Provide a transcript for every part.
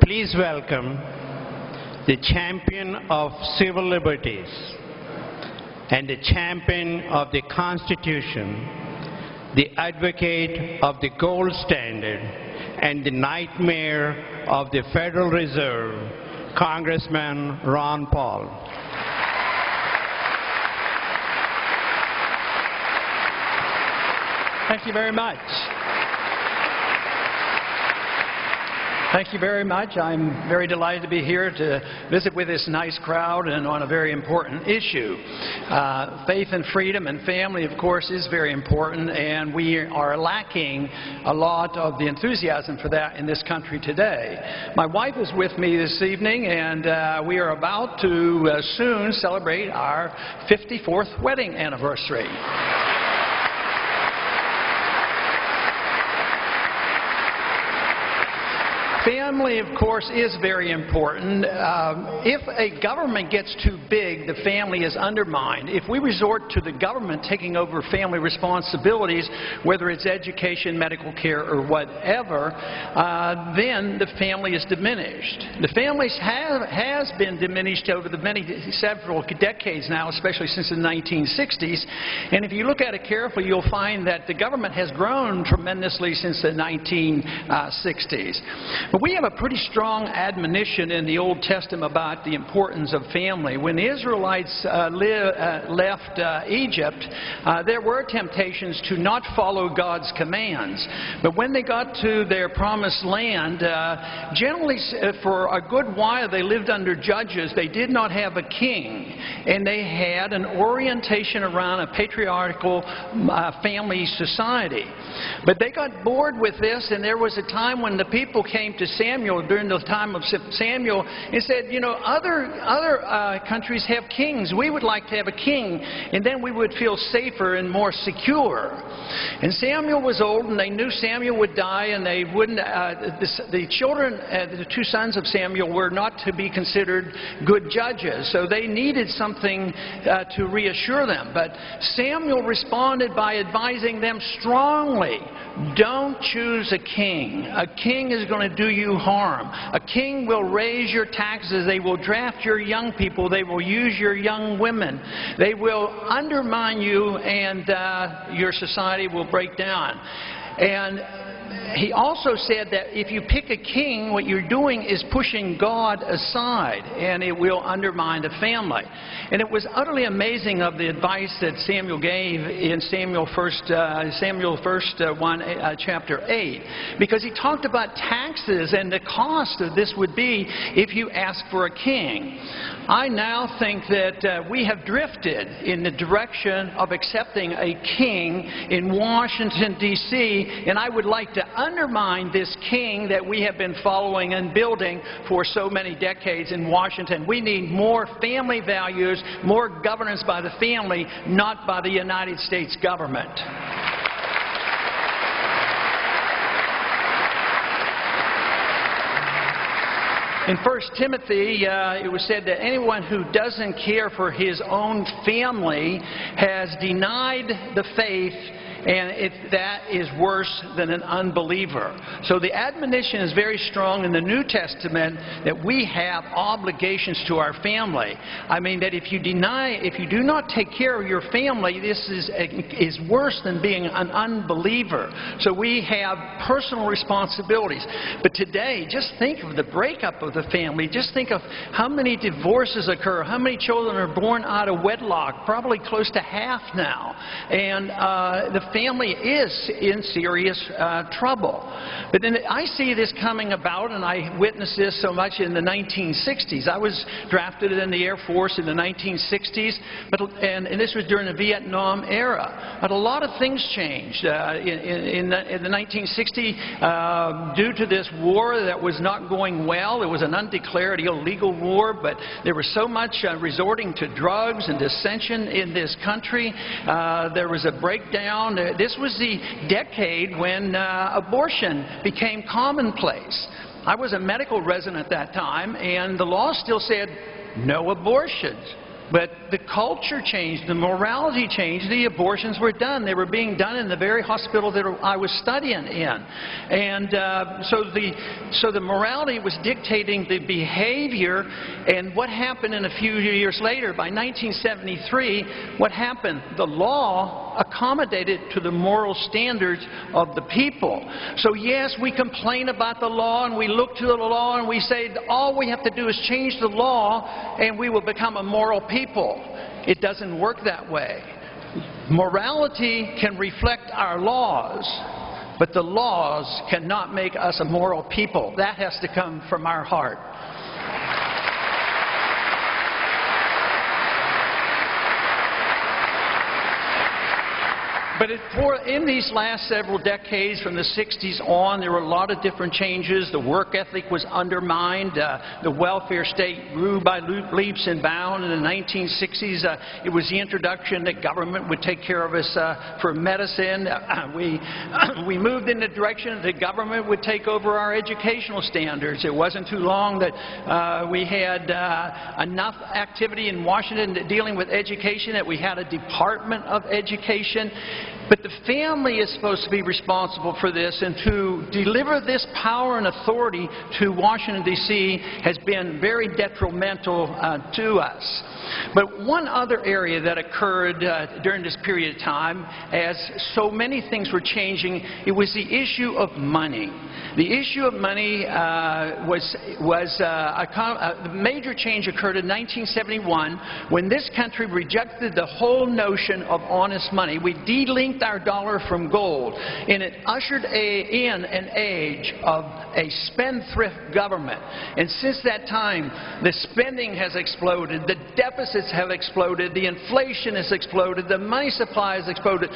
Please welcome the champion of civil liberties and the champion of the Constitution, the advocate of the gold standard and the nightmare of the Federal Reserve, Congressman Ron Paul. Thank you very much. Thank you very much. I'm very delighted to be here to visit with this nice crowd and on a very important issue. Faith and freedom and family, of course, is very important, and we are lacking a lot of the enthusiasm for that in this country today. My wife is with me this evening, and we are about to soon celebrate our 54th wedding anniversary. Family, of course, is very important. If a government gets too big, the family is undermined. If we resort to the government taking over family responsibilities, whether it's education, medical care, or whatever, then the family is diminished. The family has been diminished over the several decades now, especially since the 1960s. And if you look at it carefully, you'll find that the government has grown tremendously since the 1960s. But we have a pretty strong admonition in the Old Testament about the importance of family. When the Israelites left Egypt, there were temptations to not follow God's commands. But when they got to their promised land, generally for a good while they lived under judges. They did not have a king, and they had an orientation around a patriarchal family society. But they got bored with this, and there was a time when the people came to Samuel during the time of Samuel and said, you know, other countries have kings. We would like to have a king, and then we would feel safer and more secure. And Samuel was old, and they knew Samuel would die, and they wouldn't. The children, the two sons of Samuel, were not to be considered good judges, so they needed something to reassure them. But Samuel responded by advising them strongly, don't choose a king. A king is going to do you harm. A king will raise your taxes. They will draft your young people. They will use your young women. They will undermine you, and your society will break down. And he also said that if you pick a king, what you're doing is pushing God aside, and it will undermine the family. And it was utterly amazing of the advice that Samuel gave in Samuel 1, chapter 8, because he talked about taxes and the cost of this would be if you ask for a king. I now think that we have drifted in the direction of accepting a king in Washington, D.C., and I would like to undermine this king that we have been following and building for so many decades in Washington. We need more family values, more governance by the family, not by the United States government. In 1 Timothy, it was said that anyone who doesn't care for his own family has denied the faith, and that is worse than an unbeliever. So the admonition is very strong in the New Testament that we have obligations to our family. I mean that if you do not take care of your family, this is worse than being an unbeliever. So we have personal responsibilities. But today, just think of the breakup of the family. Just think of how many divorces occur, how many children are born out of wedlock, probably close to half now. And the family is in serious trouble. But then I see this coming about, and I witnessed this so much in the 1960s. I was drafted in the Air Force in the 1960s, and this was during the Vietnam era. But a lot of things changed in the 1960s due to this war that was not going well. It was an undeclared illegal war, but there was so much resorting to drugs and dissension in this country. There was a breakdown. This was the decade when abortion became commonplace. I was a medical resident at that time, and the law still said no abortions. But the culture changed, the morality changed, the abortions were done. They were being done in the very hospital that I was studying in. And so the morality was dictating the behavior. And what happened in a few years later, by 1973, what happened? The law accommodated to the moral standards of the people. So yes, we complain about the law and we look to the law and we say all we have to do is change the law and we will become a moral people. It doesn't work that way. Morality can reflect our laws, but the laws cannot make us a moral people. That has to come from our heart. But in these last several decades, from the 60s on, there were a lot of different changes. The work ethic was undermined. The welfare state grew by leaps and bounds. In the 1960s, it was the introduction that government would take care of us for medicine. We moved in the direction that the government would take over our educational standards. It wasn't too long that we had enough activity in Washington dealing with education that we had a Department of Education. But the family is supposed to be responsible for this, and to deliver this power and authority to Washington, D.C. has been very detrimental to us. But one other area that occurred during this period of time, as so many things were changing, it was the issue of money. The issue of money the major change occurred in 1971 when this country rejected the whole notion of honest money. We delinked our dollar from gold, and it ushered in an age of a spendthrift government. And since that time, the spending has exploded, the deficits have exploded, the inflation has exploded, the money supply has exploded.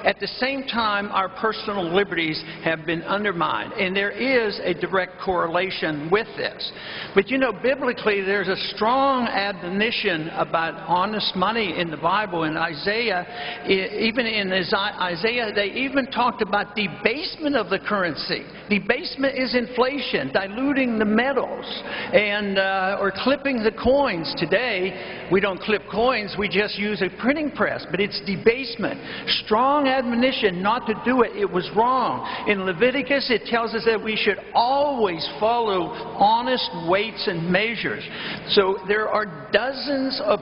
At the same time, our personal liberties have been undermined. And there is a direct correlation with this. But you know, biblically, there's a strong admonition about honest money in the Bible. In Isaiah, even in Isaiah, they even talked about debasement of the currency. Debasement is inflation, diluting the metals, and or clipping the coins. Today, we don't clip coins, we just use a printing press, but it's debasement. Strong admonition not to do it. It was wrong. In Leviticus, it tells us that we should always follow honest weights and measures. So there are dozens of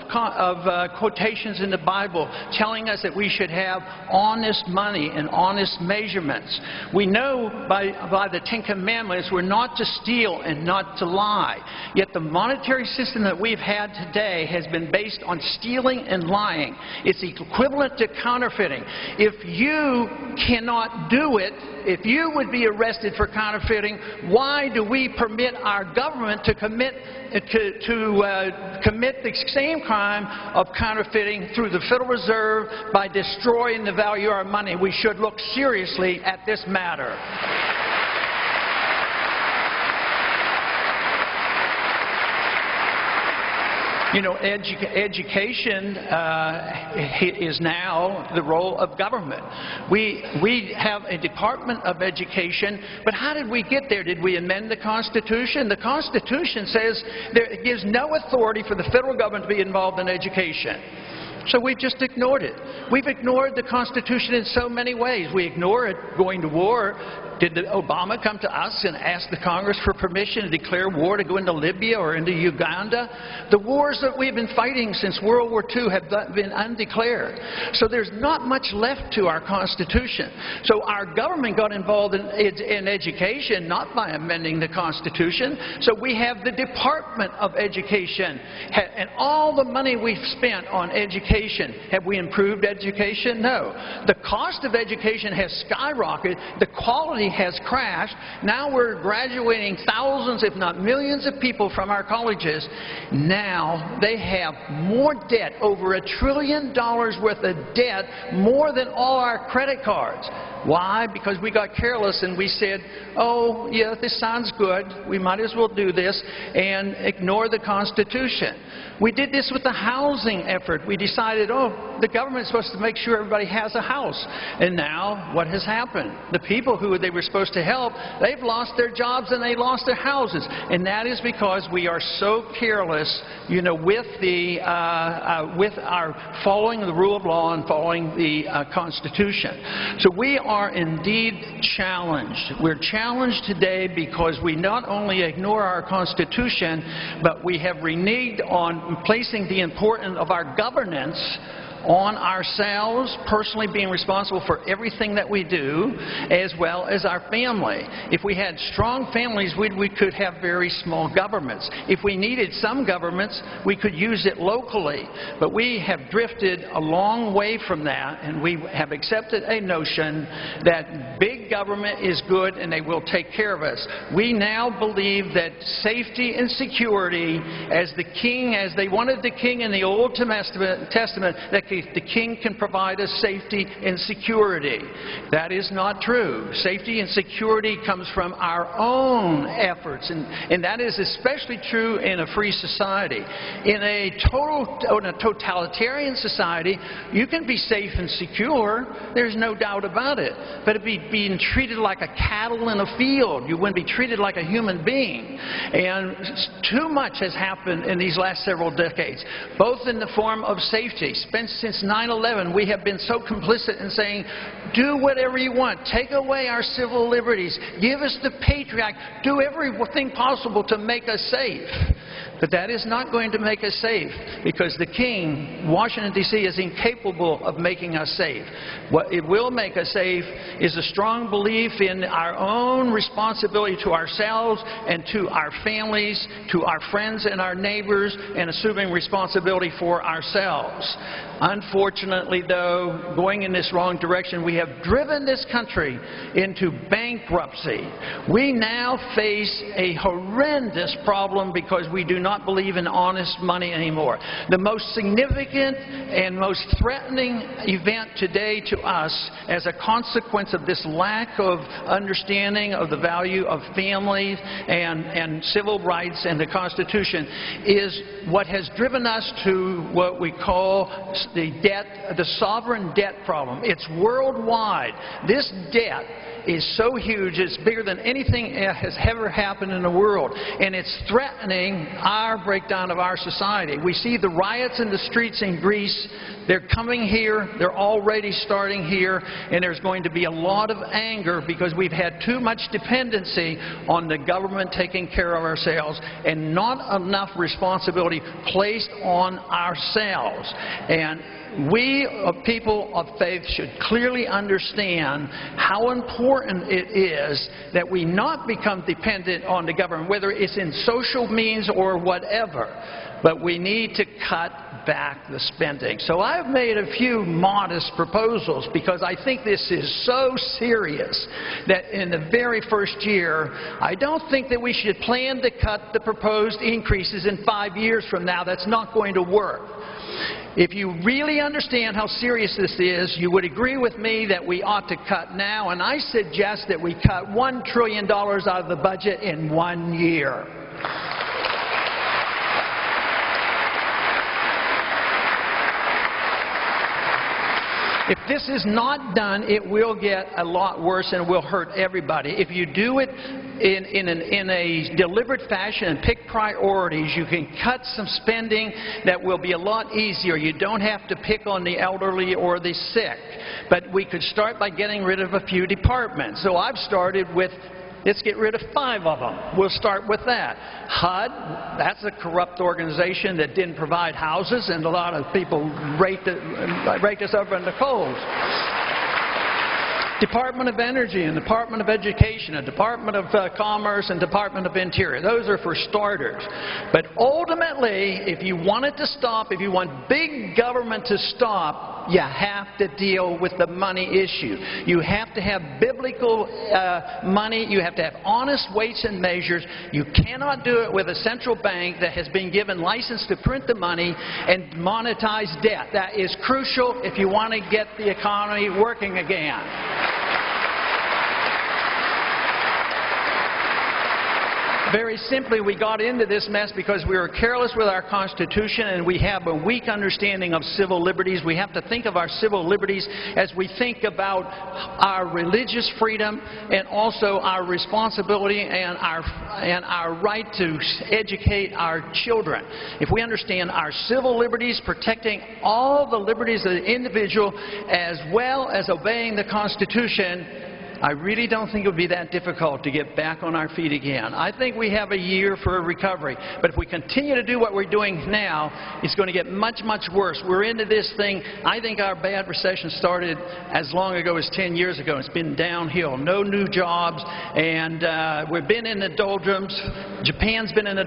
quotations in the Bible telling us that we should have honest money and honest measurements. We know by the Ten Commandments we're not to steal and not to lie. Yet the monetary system that we've had today has been based on stealing and lying. It's equivalent to counterfeiting. If you cannot do it, if you would be arrested for counterfeiting, why do we permit our government to commit the same crime of counterfeiting through the Federal Reserve by destroying the value of our money? We should look seriously at this matter. You know, education is now the role of government. We have a Department of Education, but how did we get there? Did we amend the Constitution? The Constitution says it gives no authority for the federal government to be involved in education. So we've just ignored it. We've ignored the Constitution in so many ways. We ignore it going to war. Did Obama come to us and ask the Congress for permission to declare war to go into Libya or into Uganda? The wars that we've been fighting since World War II have been undeclared. So there's not much left to our Constitution. So our government got involved in education, not by amending the Constitution. So we have the Department of Education. And all the money we've spent on education, have we improved education? No. The cost of education has skyrocketed. The quality has crashed. Now we're graduating thousands, if not millions of people from our colleges. Now they have more debt, over $1 trillion worth of debt, more than all our credit cards. Why? Because we got careless and we said, oh, yeah, this sounds good. We might as well do this, and ignore the Constitution. We did this with the housing effort. We decided, oh, the government is supposed to make sure everybody has a house. And now, what has happened? The people who they were supposed to help, they've lost their jobs and they lost their houses. And that is because we are so careless, you know, with our following the rule of law and following the Constitution. So we are indeed challenged. We're challenged today because we not only ignore our Constitution, but we have reneged on placing the importance of our governance on ourselves, personally being responsible for everything that we do, as well as our family. If we had strong families, we could have very small governments. If we needed some governments, we could use it locally. But we have drifted a long way from that, and we have accepted a notion that big government is good and they will take care of us. We now believe that safety and security, as they wanted the king in the Old Testament, that the king can provide us safety and security. That is not true. Safety and security comes from our own efforts, and that is especially true in a free society. In a totalitarian society, you can be safe and secure. There's no doubt about it. But it'd be being treated like a cattle in a field. You wouldn't be treated like a human being. And too much has happened in these last several decades, both in the form of safety. Since 9/11, we have been so complicit in saying, do whatever you want. Take away our civil liberties. Give us the Patriot Act. Do everything possible to make us safe. But that is not going to make us safe, because the king, Washington, D.C., is incapable of making us safe. What it will make us safe is a strong belief in our own responsibility to ourselves and to our families, to our friends and our neighbors, and assuming responsibility for ourselves. Unfortunately, though, going in this wrong direction, we have driven this country into bankruptcy. We now face a horrendous problem because we do not believe in honest money anymore. The most significant and most threatening event today to us as a consequence of this lack of understanding of the value of families and civil rights and the Constitution is what has driven us to what we call the sovereign debt problem. It's worldwide. This debt is so huge, it's bigger than anything has ever happened in the world. And it's threatening our breakdown of our society. We see the riots in the streets in Greece. They're coming here. They're already starting here. And there's going to be a lot of anger because we've had too much dependency on the government taking care of ourselves and not enough responsibility placed on ourselves. And we, people of faith, should clearly understand how important it is that we not become dependent on the government, whether it's in social means or whatever. But we need to cut back the spending. So I've made a few modest proposals because I think this is so serious that in the very first year, I don't think that we should plan to cut the proposed increases in 5 years from now. That's not going to work. If you really understand how serious this is, you would agree with me that we ought to cut now, and I suggest that we cut $1 trillion out of the budget in 1 year. If this is not done, it will get a lot worse and will hurt everybody. If you do it in a deliberate fashion and pick priorities, you can cut some spending that will be a lot easier. You don't have to pick on the elderly or the sick. But we could start by getting rid of a few departments. So I've started with, let's get rid of 5 of them. We'll start with that. HUD, that's a corrupt organization that didn't provide houses, and a lot of people raked us over in the coals. Department of Energy and Department of Education and Department of Commerce and Department of Interior. Those are for starters. But ultimately, if you want it to stop, if you want big government to stop, you have to deal with the money issue. You have to have biblical money. You have to have honest weights and measures. You cannot do it with a central bank that has been given license to print the money and monetize debt. That is crucial if you want to get the economy working again. Very simply, we got into this mess because we were careless with our Constitution and we have a weak understanding of civil liberties. We have to think of our civil liberties as we think about our religious freedom and also our responsibility and our right to educate our children. If we understand our civil liberties, protecting all the liberties of the individual as well as obeying the Constitution, I really don't think it would be that difficult to get back on our feet again. I think we have a year for a recovery. But if we continue to do what we're doing now, it's going to get much, much worse. We're into this thing. I think our bad recession started as long ago as 10 years ago. It's been downhill. No new jobs. And we've been in the doldrums. Japan's been in the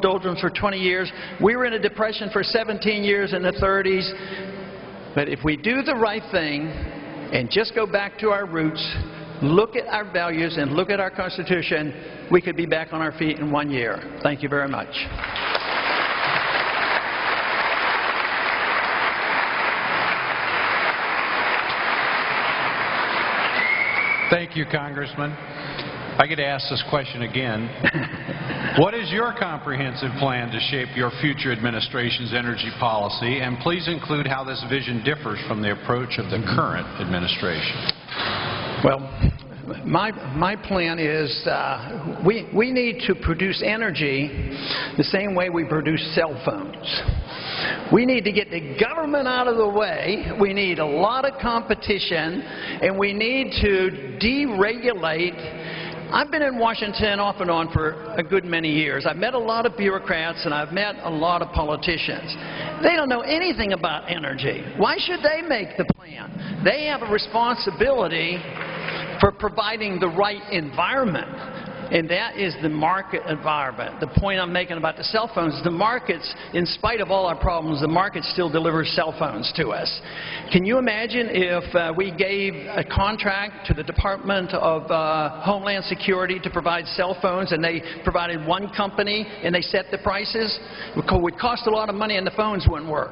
doldrums for 20 years. We were in a depression for 17 years in the 30s. But if we do the right thing and just go back to our roots, look at our values and look at our Constitution, we could be back on our feet in 1 year. Thank you very much. Thank you, Congressman. I get to ask this question again. What is your comprehensive plan to shape your future administration's energy policy? And please include how this vision differs from the approach of the current administration. Well, my plan is we need to produce energy the same way we produce cell phones. We need to get the government out of the way. We need a lot of competition, and we need to deregulate. I've been in Washington off and on for a good many years. I've met a lot of bureaucrats and I've met a lot of politicians. They don't know anything about energy. Why should they make the plan? They have a responsibility for providing the right environment. And that is the market environment. The point I'm making about the cell phones, the markets, in spite of all our problems, the market still delivers cell phones to us. Can you imagine if we gave a contract to the Department of Homeland Security to provide cell phones and they provided one company and they set the prices? It would cost a lot of money and the phones wouldn't work.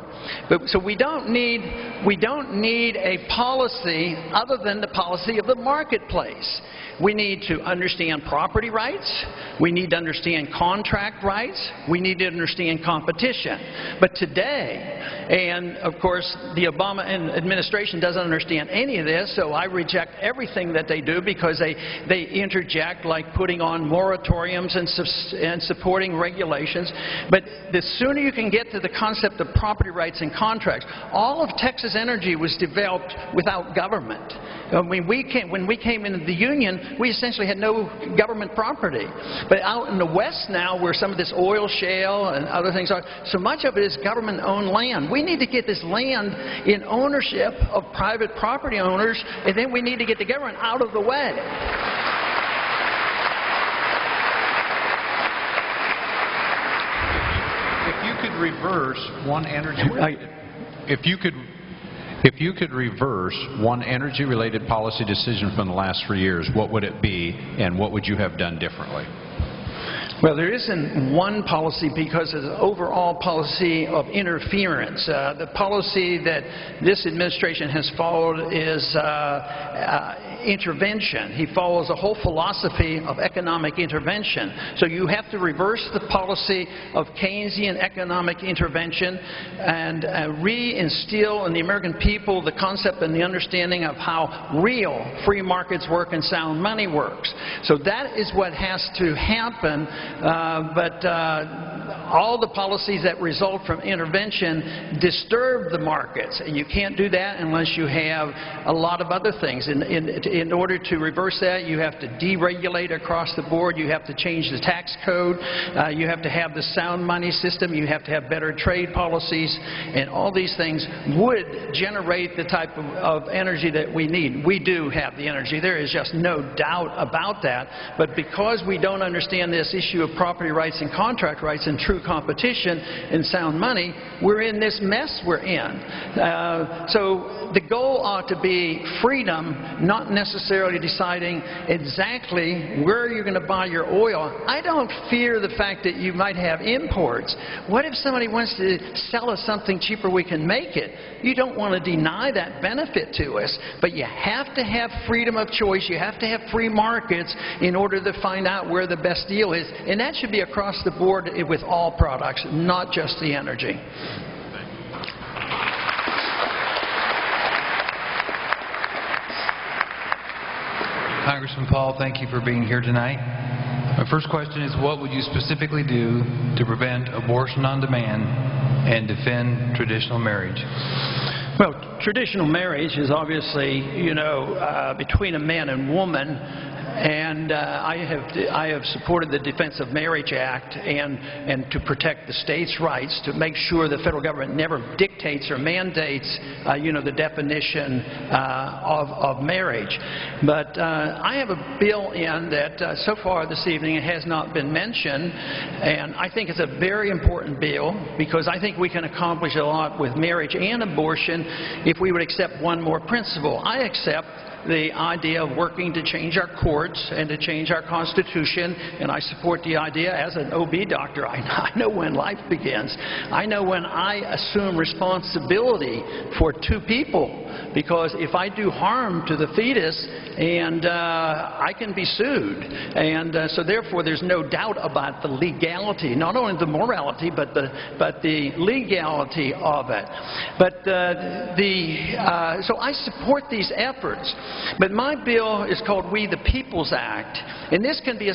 So we don't need a policy other than the policy of the marketplace. We need to understand property rights. We need to understand contract rights. We need to understand competition. But today, and of course the Obama administration doesn't understand any of this, so I reject everything that they do because they interject, like putting on moratoriums and supporting regulations. But the sooner you can get to the concept of property rights and contracts, all of Texas Energy was developed without government. When we came into the Union, we essentially had no government property. But out in the West now, where some of this oil shale and other things are, so much of it is government-owned land. We need to get this land in ownership of private property owners, and then we need to get the government out of the way. If you could reverse one energy-related policy decision from the last 3 years, what would it be, and what would you have done differently? Well, there isn't one policy because of the overall policy of interference. The policy that this administration has followed is intervention. He follows a whole philosophy of economic intervention. So you have to reverse the policy of Keynesian economic intervention and reinstill in the American people the concept and the understanding of how real free markets work and sound money works. So that is what has to happen. But all the policies that result from intervention disturb the markets, and you can't do that unless you have a lot of other things. In order to reverse that, you have to deregulate across the board. You have to change the tax code. You have to have the sound money system. You have to have better trade policies, and all these things would generate the type of energy that we need. We do have the energy. There is just no doubt about that. But because we don't understand this issue of property rights and contract rights and true competition and sound money, we're in this mess we're in. So the goal ought to be freedom, not necessarily deciding exactly where you're going to buy your oil. I don't fear the fact that you might have imports. What if somebody wants to sell us something cheaper we can make it? You don't want to deny that benefit to us, but you have to have freedom of choice. You have to have free markets in order to find out where the best deal is. And that should be across the board with all products, not just the energy. Congressman Paul, thank you for being here tonight. My first question is, what would you specifically do to prevent abortion on demand and defend traditional marriage? Well, traditional marriage is obviously, between a man and woman. And I have supported the Defense of Marriage Act and to protect the states' rights, to make sure the federal government never dictates or mandates, the definition of marriage. But I have a bill in that so far this evening it has not been mentioned, and I think it's a very important bill because I think we can accomplish a lot with marriage and abortion if we would accept one more principle. I accept the idea of working to change our courts and to change our Constitution, and I support the idea. As an OB doctor, I know when life begins. I know when I assume responsibility for two people, because if I do harm to the fetus, and I can be sued, and so therefore there's no doubt about the legality, not only the morality, but the legality of it. But so I support these efforts. But my bill is called We the People's Act, and this can be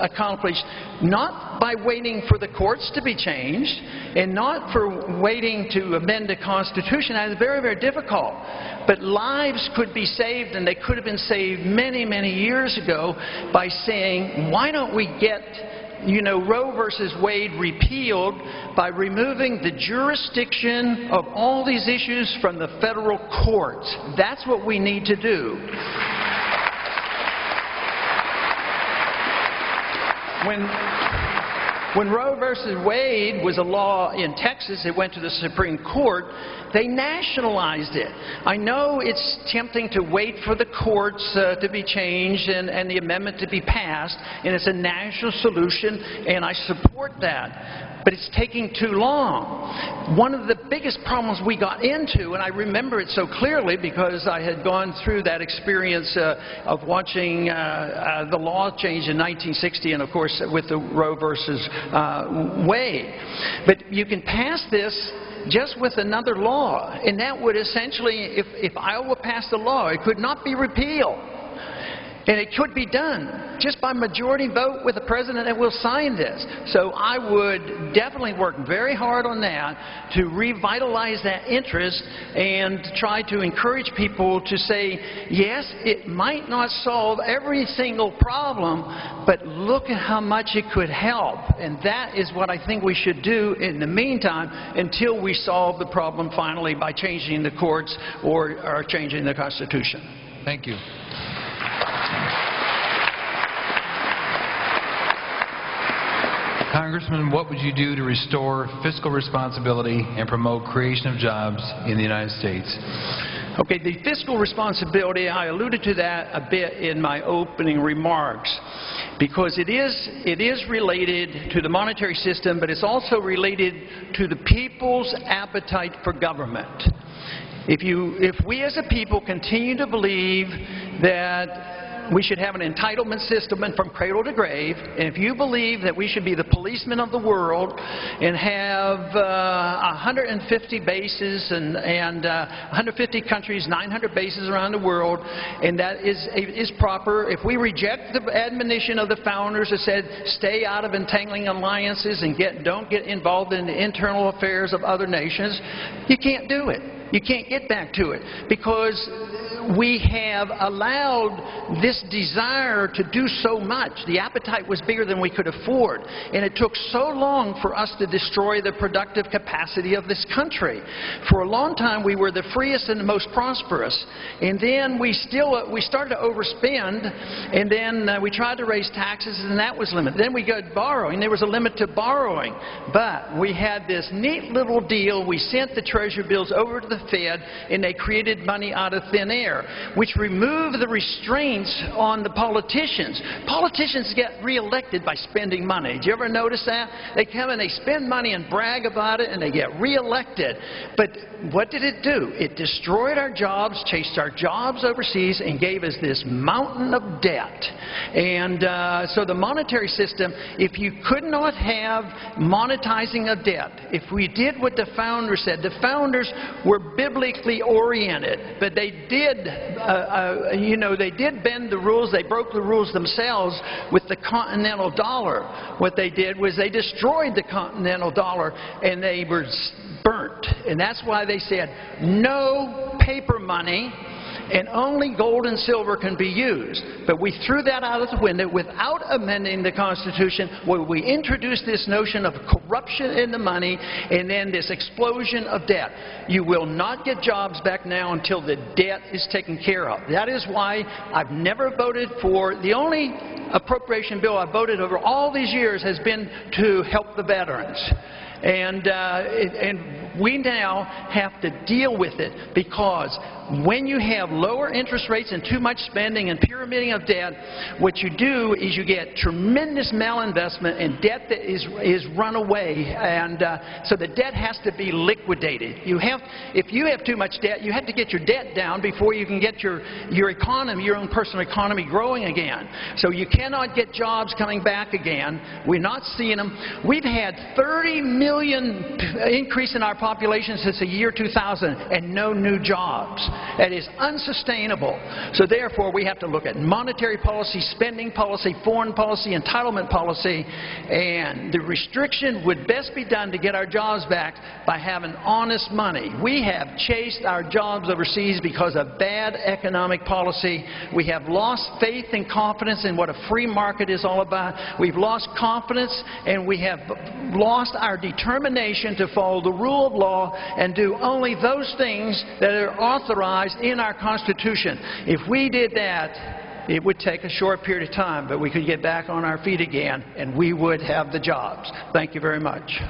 accomplished not by waiting for the courts to be changed and not for waiting to amend the Constitution. That is very, very difficult. But lives could be saved, and they could have been saved many, many years ago by saying, why don't we get Roe versus Wade repealed by removing the jurisdiction of all these issues from the federal courts. That's what we need to do. When Roe versus Wade was a law in Texas, it went to the Supreme Court. They nationalized it. I know it's tempting to wait for the courts to be changed and the amendment to be passed, and it's a national solution, and I support that. But it's taking too long. One of the biggest problems we got into, and I remember it so clearly because I had gone through that experience of watching the law change in 1960, and of course with the Roe versus Wade. But you can pass this just with another law, and that would essentially, if Iowa passed a law, it could not be repealed. And it could be done just by majority vote with the president that will sign this. So I would definitely work very hard on that to revitalize that interest and try to encourage people to say, yes, it might not solve every single problem, but look at how much it could help. And that is what I think we should do in the meantime until we solve the problem finally by changing the courts or changing the Constitution. Thank you. Congressman, what would you do to restore fiscal responsibility and promote creation of jobs in the United States? Okay, the fiscal responsibility, I alluded to that a bit in my opening remarks, because it is related to the monetary system, but it's also related to the people's appetite for government. If we as a people continue to believe that we should have an entitlement system and from cradle to grave, and if you believe that we should be the policemen of the world and have 150 bases and 150 countries, 900 bases around the world, and that is proper, if we reject the admonition of the founders that said stay out of entangling alliances and don't get involved in the internal affairs of other nations, you can't do it. You can't get back to it because we have allowed this desire to do so much. The appetite was bigger than we could afford, and it took so long for us to destroy the productive capacity of this country. For a long time we were the freest and the most prosperous, and then we started to overspend, and then we tried to raise taxes, and that was limited. Then we got borrowing. There was a limit to borrowing, but we had this neat little deal. We sent the treasury bills over to the Fed, and they created money out of thin air. there, which removed the restraints on the politicians. Politicians get reelected by spending money. Did you ever notice that? They come and they spend money and brag about it, and they get reelected. But what did it do? It destroyed our jobs, chased our jobs overseas, and gave us this mountain of debt. And so the monetary system, if you could not have monetizing of debt, if we did what the founders said, the founders were biblically oriented, but they did, they did bend the rules. They broke the rules themselves with the continental dollar. What they did was they destroyed the continental dollar, and they were burnt. And that's why they said no paper money, and only gold and silver can be used. But we threw that out of the window without amending the Constitution, where we introduced this notion of corruption in the money and then this explosion of debt. You will not get jobs back now until the debt is taken care of. That is why I've never voted for, the only appropriation bill I've voted over all these years has been to help the veterans. And we now have to deal with it, because when you have lower interest rates and too much spending and pyramiding of debt, what you do is you get tremendous malinvestment and debt that is run away. And so the debt has to be liquidated. If you have too much debt, you have to get your debt down before you can get your economy, your own personal economy, growing again. So you cannot get jobs coming back again. We're not seeing them. We've had 30 million increase in our population since the year 2000 and no new jobs. That is unsustainable. So therefore, we have to look at monetary policy, spending policy, foreign policy, entitlement policy, and the restriction would best be done to get our jobs back by having honest money. We have chased our jobs overseas because of bad economic policy. We have lost faith and confidence in what a free market is all about. We've lost confidence, and we have lost our determination to follow the rule of law and do only those things that are authorized in our Constitution. If we did that, it would take a short period of time, but we could get back on our feet again, and we would have the jobs. Thank you very much.